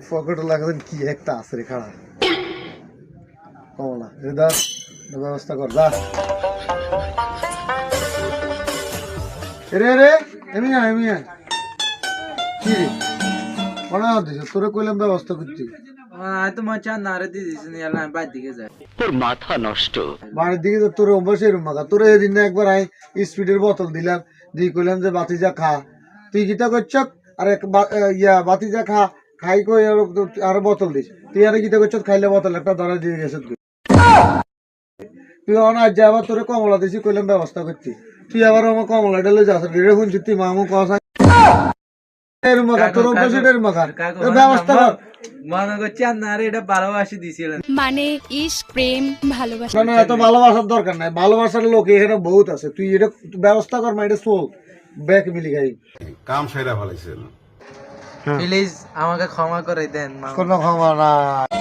pocket লাগাছেন কি একটা আছে রে খাড়া কমলা এদার ব্যবস্থা কর যা রে রে এমি কি রে কোনা দিছ তোরে কইলাম ব্যবস্থা করতে তোমার চান নারে দিয়েছি আমি বাড়ির দিকে যাই তোর মাথা নষ্ট বাড়ির দিকে তোর অভ্যাস এরম মাখা তোরে এদিন না একবার আই স্পিডের বোতল দিলাম দিয়ে কইলাম যে বাতিজা খা তুই কিটা করছ আর এক বাতিজা খাই কই আর বোতল দিস তুই আর কিটা করছ খাইলে বোতল একটা ধরা দিয়ে গেছ তুই অনার যে আবার তোরে কমলা দিছি কইলাম ব্যবস্থা করছি তুই আবার আমার কমলা ঢেলে যাস রে শুনছি তুই মামু কষা এর মাখা তোর অভ্যাস এর মাখা ব্যবস্থা কর মনে করছি আর এটা ভালোবাসি দিছিলেন মানে ইশক প্রেম ভালোবাসা না এত ভালোবাসার দরকার নাই ভালোবাসার লোক এখানে বহুত আছে তুই এটা ব্যবস্থা কর মা এটা চল ব্যাক মিলি খাই কাম সেরা ফেলাইছিল প্লিজ আমাকে ক্ষমা করে দেন কোনো ক্ষমা নাই